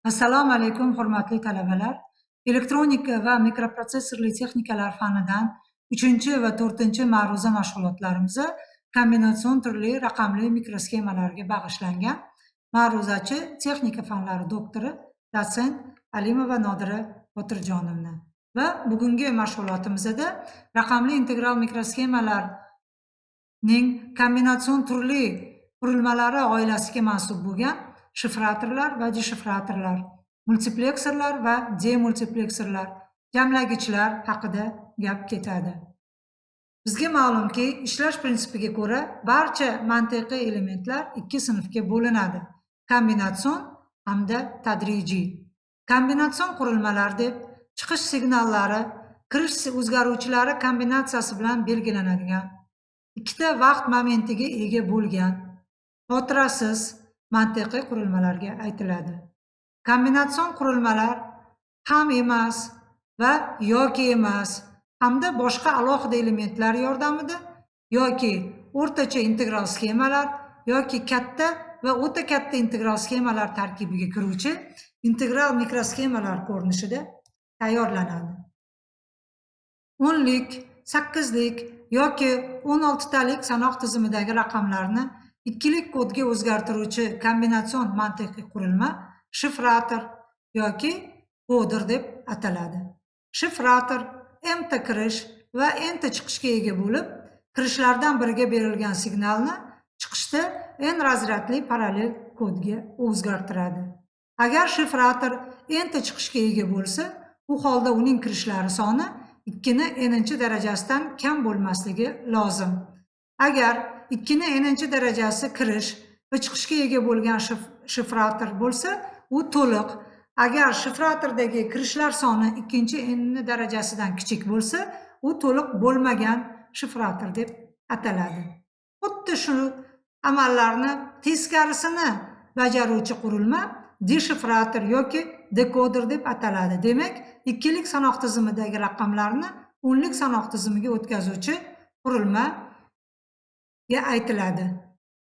Assalomu alaykum, hurmatli talabalar. Elektronika va mikroprotsessorli texnikalar fanidan 3 va 4 ma'ruza mashg'ulotlarimizni kombinatsion turli raqamli mikrosxemalarga bag'ishlangan ma'ruzachi texnika fanlari doktori dotsent Alimova Nodira Botirjonovna va bugungi mashg'ulotimizda raqamli integral mikrosxemalarning kombinatsion turli qurilmalari oilasiga mansub bo'lgan shifratorlar va deshifratorlar, multipleksorlar va demultipleksorlar, jamlagichlar haqida gap ketadi. Bizga ma'lumki, ishlash prinsipiga ko'ra barcha mantiqiy elementlar ikki sinfga bo'linadi: kombinatsion hamda tadrijiy. Kombinatsion qurilmalar deb chiqish signallari kirish o'zgaruvchilari kombinatsiyasi bilan belgilanadigan, ikkita vaqt momentiga ega bo'lgan, xotirasiz mantiqiy qurilmalarga aytiladi. Kombinatsion qurilmalar ham emas va yoki emas hamda boshqa alohida elementlar yordamida yoki o'rtacha integral sxemalar yoki katta va o'ta katta integral sxemalar tarkibiga kiruvchi integral mikrosxemalar ko'rinishida tayyorlanadi. 10lik, 8lik yoki 16talik sanoq tizimidagi raqamlarni ikkilik kodga o'zgartiruvchi kombinatsion mantiqiy qurilma shifrator yoki koder deb ataladi. Shifrator n'ta kirish va n'ta chiqishga ega bo'lib, kirishlardan biriga berilgan signalni chiqishda n razryadli parallel kodga o'zgartiradi. Agar shifrator n'ta chiqishga ega bo'lsa, u holda uning kirishlari soni 2 ni n'inchi darajasidan kam bo'lmasligi lozim. Agar 2 ni n'inchi darajasi kirish va chiqishga ega bo'lgan shifrator bo'lsa, u to'liq. Agar shifratordagi kirishlar soni 2 darajasidan kichik bo'lsa, u to'liq bo'lmagan shifrator deb ataladi. Xuddi shu amallarni teskarisini bajaruvchi qurilma deshifrator yoki dekoder deb ataladi. Demak, ikkilik sanoq tizimidagi raqamlarni o'nlik sanoq tizimiga o'tkazuvchi qurilmaga aytiladi.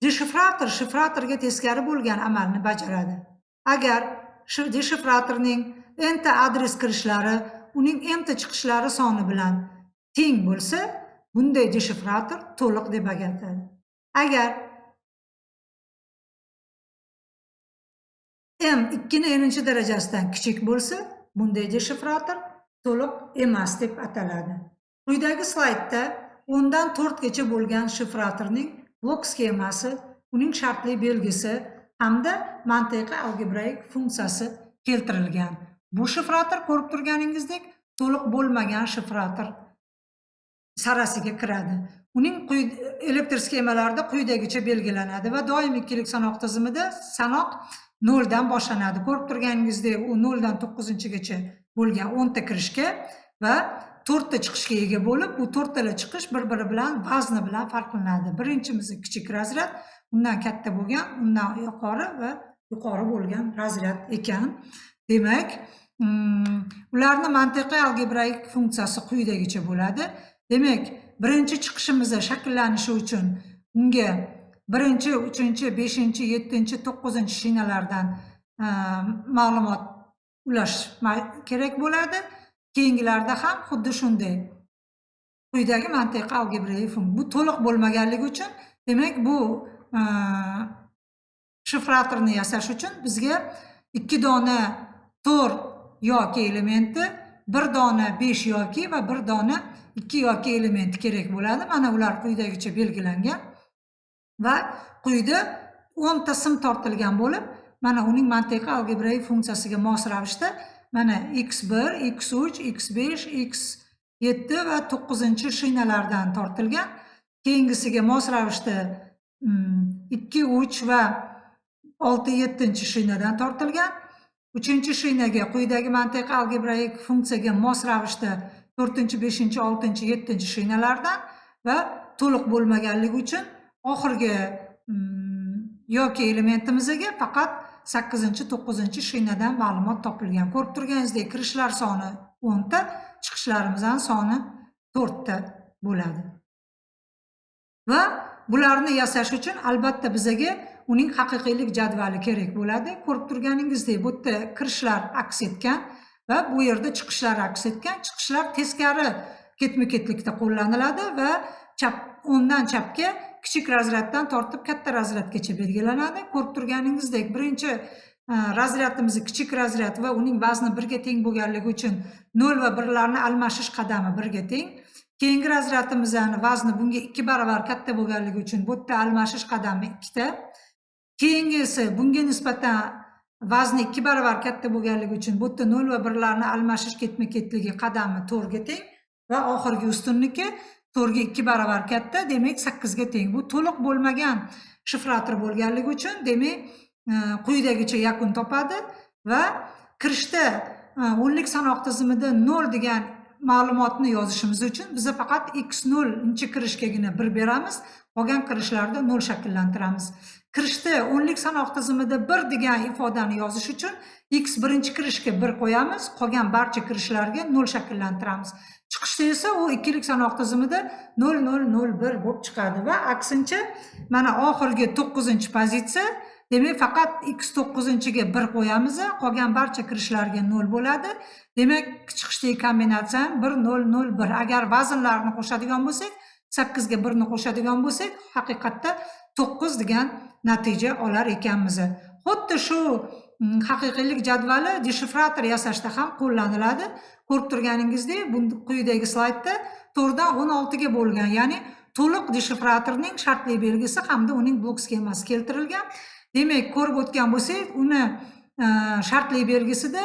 Deshifrator shifratorga teskari bo'lgan amalni bajaradi. Agar deshifratorning n'ta adres kirishlari uning n'ta chiqishlari soni bilan teng bo'lsa, bunday deshifrator to'liq deb ataladi. Agar m 2 ni n'inchi darajasidan kichik bo'lsa, bunday deshifrator to'liq emas deb ataladi. Quyidagi slaydda 10 dan 4 gacha bo'lgan shifratorning blok sxemasi, uning shartli belgisi hamda mantiqiy algebraik funksiyasi keltirilgan. Bu shifrator ko'rib turganingizdek to'liq bo'lmagan shifrator sarasiga kiradi. Uning elektr sxemalarida quyidagicha belgilanadi va doim ikkilik sanoq tizimida sanoq 0 dan boshlanadi. Ko'rib turganingizdek, u 0 dan 9gacha bo'lgan 10 ta kirishga va 4 ta chiqishga ega bo'lib, bu 4 tala chiqish bir-biri bilan vazni bilan farqlanadi. Birinchisi kichik razryad, undan katta bo'lgan, undan yuqori va yuqori bo'lgan razryad ekan. Demak, ularning mantiqiy algebraik funksiyasi quyidagicha bo'ladi. Demak, birinchi chiqishimizni shakllanishi uchun unga 1, 3, 5, 7, 9 shinalardan ma'lumot ulash kerak bo'ladi. Keyingilarda ham xuddi shunday. Quyidagi mantiqiy algebraik funksiya. Bu to'liq bo'lmaganligi uchun, demak, bu shifratorni yasash uchun bizga 2 dona 4 yoki elementi, 1 dona 5 yoki va 1 dona 2 yoki elementi kerak bo'ladi. Mana ular quyidagicha belgilangan va quyida 10 ta sim tortilgan bo'lib, mana uning mantiqiy algebraik funksiyasiga mos ravishda mana x1, x3, x5, x7 va 9shinalardan tortilgan. Keyingisiga mos ravishda 2, 3 va 6, 7shinadan tortilgan. 3-shinaga quyidagi mantiqiy algebraik funksiyaga mos ravishda 4, 5, 6, 7shinalardan va to'liq bo'lmaganligi uchun oxirgi yoki elementimizga faqat 8, 9shinadan ma'lumot topilgan. Ko'rib turganingizdek, kirishlar soni 10 ta, chiqishlarimizdan soni 4 ta bo'ladi. Va bularni yasash uchun albatta bizga uning haqiqiylik jadvali kerak bo'ladi. Ko'rib turganingizdek, bu yerda kirishlar aks etgan va bu yerda chiqishlar aks etgan. Chiqishlar teskari ketma-ketlikda qo'llaniladi va o'ngdan chapga kichik razryaddan tortib katta razryadgacha belgilanadi. Ko'rib turganingizdek, birinchi razryadimiz kichik razryad va uning vazni 1 ga teng bo'lganligi uchun 0 va 1 larni almashish qadami 1 ga teng. Keyingi razryadimizning vazni bunga 2 barobar katta bo'lganligi uchun bu yerda almashish qadami 2 ta. Keyingisi bunga nisbatan vazni 2 barobar katta bo'lganligi uchun bu yerda 0 va 1 larni almashish ketma-ketligi qadami 4 ga teng va oxirgi ustundagi 4 ga 2 barobar katta, demak 8 ga teng. Bu to'liq bo'lmagan shifrator bo'lganligi uchun, demak quyidagicha yakun topadi va kirishda o'nlik sanoq tizimida 0 degan ma'lumotni yozishimiz uchun biz faqat x0 kirishgagina 1 beramiz, qolgan kirishlarda 0 shakllantiramiz. Kirishda o'nlik sanoq tizimida 1 degan ifodani yozish uchun x birinchi kirishga 1 qo'yamiz, qolgan barcha kirishlarga 0 shakllantiramiz. Chiqishda esa u ikkilik sanoq tizimida 0001 bo'lib chiqadi va aksincha mana oxirgi 9-pozitsiya, demak faqat x9-ga 1 qo'yamiz, qolgan barcha kirishlarga 0 bo'ladi. Demak, chiqishdagi kombinatsiya 1001. Agar vaznlarni qo'shadigan bo'lsak, 8 ga 1 ni qo'shadigan bo'lsak, haqiqatda 9 degan natija olar ekanmiz. Xuddi shu haqiqiylik jadvali deshifrator yasashda ham qo'llaniladi. Ko'rib turganingizdek, bu quyidagi slaydda 4 dan 16 ga bo'lgan, ya'ni to'liq deshifratorning shartli belgisi hamda uning blok sxemasi keltirilgan. Demak, ko'rib o'tgan bo'lsak, uni shartli belgisida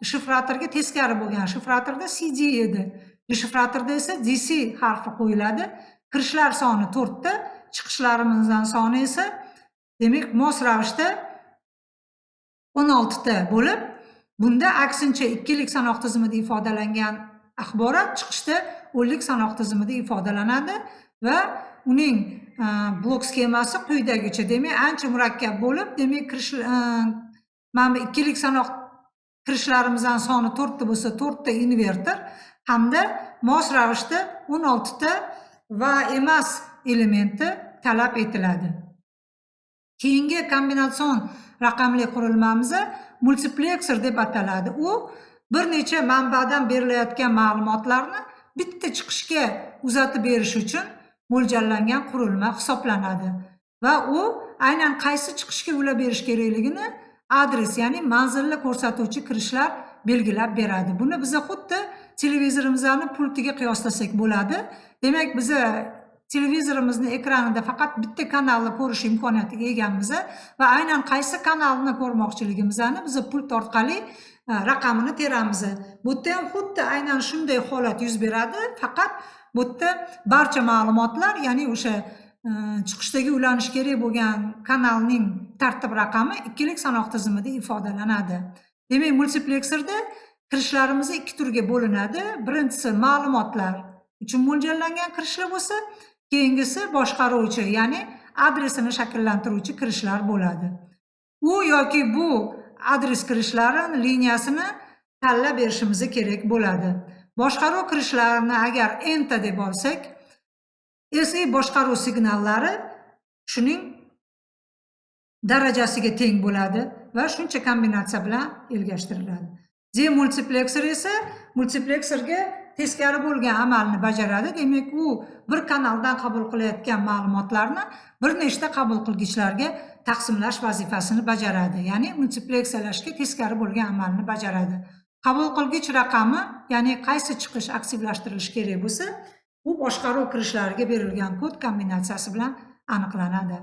shifratorga teskari bo'lgan. Shifratorda CD edi. Deshifratorda esa DC harfi qo'yiladi. Kirishlar soni 4 ta, chiqishlarimizdan soni esa demak mos ravishda 16 ta bo'lib, bunda aksincha ikkilik sanoq tizimida ifodalangan axborot chiqishda o'nlik sanoq tizimida ifodalanadi va uning blok sxemasi quyidagicha. Demak, ancha murakkab bo'lib, demak mana bu ikkilik sanoq kirishlarimizdan soni 4 ta bo'lsa, 4 ta invertor hamda mos ravishda 16 ta va emas elementi talab etiladi. Keyingi kombinatsion raqamli qurilmamiz multiplexer deb ataladi. U bir necha manbadan berilayotgan ma'lumotlarni bitta chiqishga uzatib berish uchun mo'ljallangan qurilma hisoblanadi va u aynan qaysi chiqishga ulab berish kerakligini adres, ya'ni manzilni ko'rsatuvchi kirishlar belgilab beradi. Buni biz xuddi televizorimizni pultiga qiyoslasak bo'ladi. Demak, biz televizorimizni ekranida faqat bitta kanalni ko'rish imkoniyatiga egamiz va aynan qaysi kanalni ko'rmoqchiligimizni biz pult orqali raqamini teramiz. Bu yerda ham xuddi aynan shunday holat yuz beradi, faqat bu yerda barcha ma'lumotlar, ya'ni o'sha chiqishdagi ulanish kerak bo'lgan kanalning tartib raqami ikkilik sanoq tizimida ifodalanadi. Demak, multiplexerda kirishlarimiz 2 turga bo'linadi. Birinchisi ma'lumotlar uchun mo'ljallangan kirishlar bo'lsa, keyingisi boshqaruvchi, ya'ni adresini shakllantiruvchi kirishlar bo'ladi. U yoki bu adres kirishlari liniyasini tanlab berishimiz kerak bo'ladi. Boshqaruv kirishlarini agar enter deb olsak, SA boshqaruv signallari shuning darajasiga teng bo'ladi va shuncha kombinatsiya bilan ergashtiriladi. Demultiplexer esa multiplexerga teskari bo'lgan amalni bajaradi. Demak, u bir kanaldan qabul qilayotgan ma'lumotlarni bir nechta qabul qilgichlarga taqsimlash vazifasini bajaradi. Ya'ni multiplekslashga teskari bo'lgan amalni bajaradi. Qabul qilgich raqami, ya'ni qaysi chiqish aktivlashtirilishi kerak bo'lsa, bu boshqaruv kirishlariga berilgan kod kombinatsiyasi bilan aniqlanadi.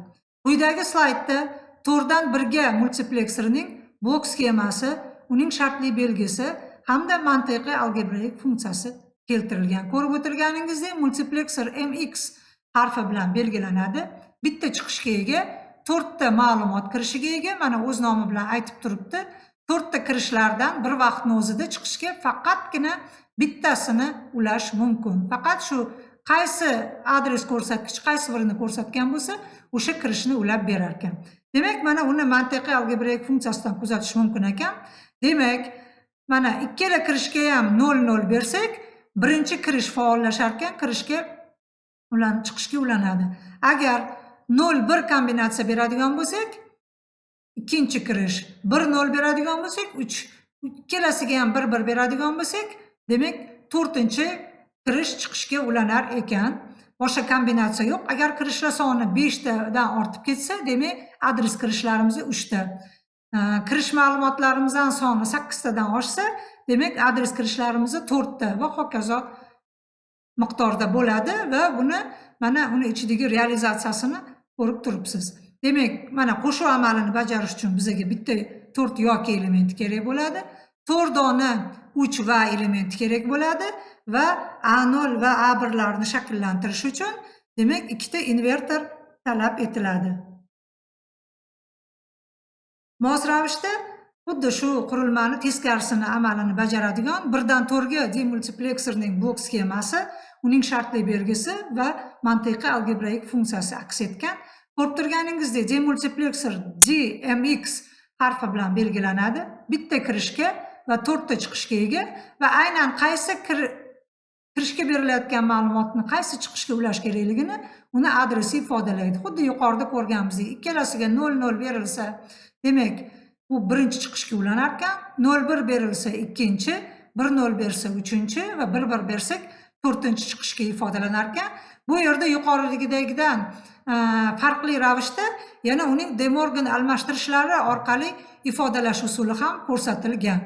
Quyidagi slaydda 4 dan 1 ga multiplekserning blok sxemasi, uning shartli belgisi hamda mantiqiy algebraik funksiyasi keltirilgan. Ko'rib o'tirganingizdek, multiplexer MX harfi bilan belgilanadi. Bitta chiqishga ega, 4 ta ma'lumot kirishiga ega. Mana o'z nomi bilan aytib turibdi. 4 ta kirishlardan bir vaqtning o'zida chiqishga faqatgina bittasini ulash mumkin. Faqat shu qaysi adres ko'rsatkich qaysi birini ko'rsatgan bo'lsa, o'sha kirishni ulab berar ekan. Demak, mana uni mantiqiy algebraik funksiyasidan kuzatish mumkin ekan. Demak, mana ikkala kirishga ham 00 bersak, birinchi kirish faollashar ekan, chiqishga ulanadi. Agar 0-1 kombinatsiya beradigan bo'lsak, ikkinchi kirish 1-0 beradigan bo'lsak, 3 ikkalasiga ham 1-1 beradigan bo'lsak, demak 4-chi kirish chiqishga ulanar ekan. Boshqa kombinatsiya yo'q. Agar kirishlar soni 5 tadan ortib ketsa, demak adres kirishlarimiz 3 ta. Kirish ma'lumotlarimizdan soni 8 tadan oshsa, demak adres kirishlarimiz 4 ta va hokazo miqdorda bo'ladi va buni mana uni ichidagi realizatsiyasini ko'rib turibsiz. Demak, mana qo'shuv amalini bajarish uchun bizga bitta 4 yoki elementi kerak bo'ladi. 4 dona 3 va elementi kerak bo'ladi va A0 va A1 larni shakllantirish uchun demak ikkita invertor talab etiladi. Mos ravishda xuddi shu qurilmani teskarisini amalini bajaradigan 1dan 4ga demultiplekserning blok sxemasi, uning shartli belgisi va mantiqiy algebraik funksiyasi aks etgan. Ko'rib turganingizdek, demultiplekser DMX harfi bilan belgilanadi. Bitta kirishga va 4 ta chiqishga ega va aynan qaysi kirishga berilayotgan ma'lumotni qaysi chiqishga ulash kerakligini uni adresi ifodalaydi. Xuddi yuqorida ko'rganimizdek, ikkalasiga 0-0 berilsa, demak bu birinchi chiqishga ulanar ekan, 0-1 berilsa ikkinchi, 1-0 bersa uchinchi va 1-1 bersak 4-chi chiqishga ifodalanar ekan. Bu yerda yuqoridagidan farqli ravishda yana uning De Morgan almashtirishlari orqali ifodalash usuli ham ko'rsatilgan.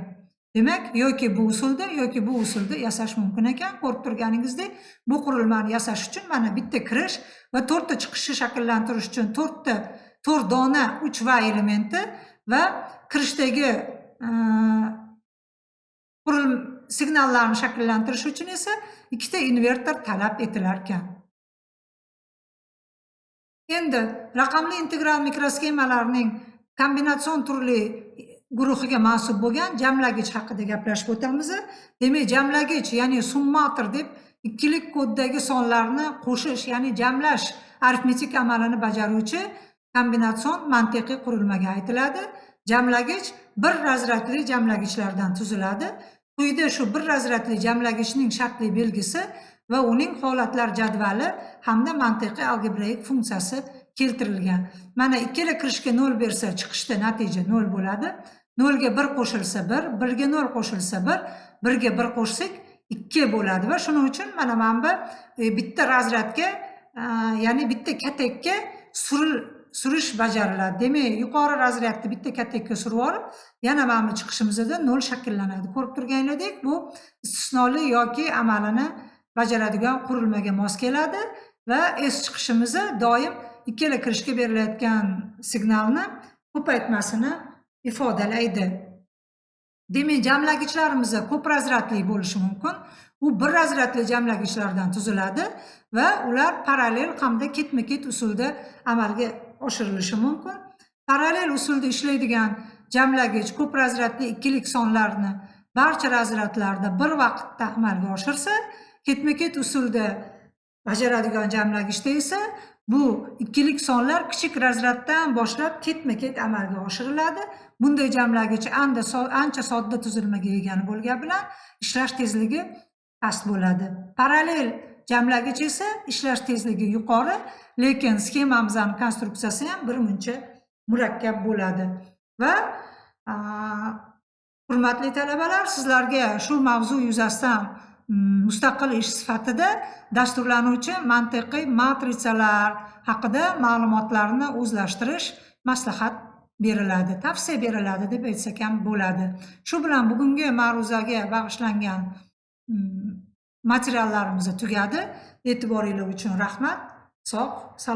Demak, yoki bu usulda yoki bu usulda yasash mumkin ekan. Ko'rib turganingizdek, bu qurilmani yasash uchun mana bitta kirish va 4 ta chiqishni shakllantirish uchun 4 dona 3 va elementi va kirishdagi signallarni shakllantirish uchun esa ikkita invertor talab etilar ekan. Endi raqamli integral mikrosxemalarning kombinatsion turli guruhiga mansub bo'lgan jamlagich haqida gaplashib o'tamiz. Demak, jamlagich, ya'ni summator deb ikkilik koddagi sonlarni qo'shish, ya'ni jamlash arifmetik amalini bajaruvchi kombinatsion mantiqiy qurilmaga aytiladi. Jamlagich bir razryadli jamlagichlardan tuziladi. Quyida shu bir razryadli jamlagichning shartli belgisi va uning holatlar jadvali hamda mantiqiy algebraik funksiyasi keltirilgan. Mana ikkala kirishga 0 bersa, chiqishda natija 0 bo'ladi. 0 ga 1 qo'shilsa 1, 1 ga 0 qo'shilsa 1, 1 ga 1 qo'shsak 2 bo'ladi va shuning uchun mana bu bitta razryadga, ya'ni bitta katakka surish bajariladi. Demak, yuqori razryadni bitta katakka surib olib, yana mana bu chiqishimizda 0 shakllanadi. Ko'rib turganingizda bu istisnoli yoki amalini bajaradigan qurilmaga mos keladi va S chiqishimizni doim ikkala kirishga berilayotgan signalni ko'paytmasini ifodalaydi. Demak, jamlagichlarimiz ko'p razryadli bo'lishi mumkin. U bir razryadli jamlagichlardan tuziladi va ular parallel hamda ketma-ket usulda amalga oshirilishi mumkin. Parallel usulda ishlaydigan jamlagich ko'p razryadli ikkilik sonlarni barcha razryadlarda bir vaqtda amalga oshirsa, ketma-ket usulda bajaradigan jamlagichda esa bu ikkilik sonlar kichik razryaddan boshlab ketma-ket amalga oshiriladi. Bunday jamlagich ancha sodda tuzilmaga ega bo'lgani bilan ishlash tezligi past bo'ladi. Parallel jamlagich esa ishlash tezligi yuqori, lekin sxemamizning konstruksiyasi ham birmuncha murakkab bo'ladi. Va hurmatli talabalar, sizlarga shu mavzu yuzasidan mustaqil ish sifatida dasturlanuvchi mantiqiy matrisalar haqida ma'lumotlarni o'zlashtirish maslahat beriladi, tavsiya beriladi deb aytsak ham bo'ladi. Shu bilan bugungi ma'ruzaga bag'ishlangan materiallarimiz tugadi. E'tiboringiz uchun rahmat. Sog', salomat.